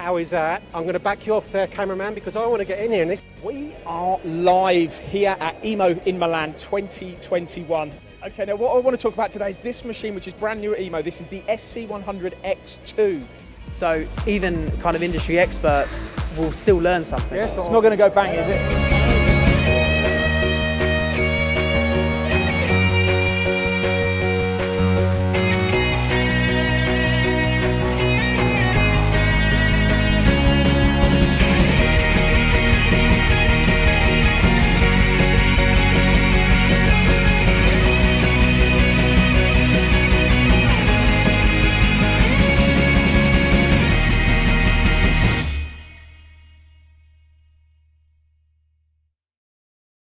How is that? I'm going to back you off there, cameraman, because I want to get in here in this. We are live here at EMO in Milan 2021. Okay, now what I want to talk about today is this machine, which is brand new at EMO. This is the SC100X2. So even kind of industry experts will still learn something. Yes, it's not going to go bang, is it?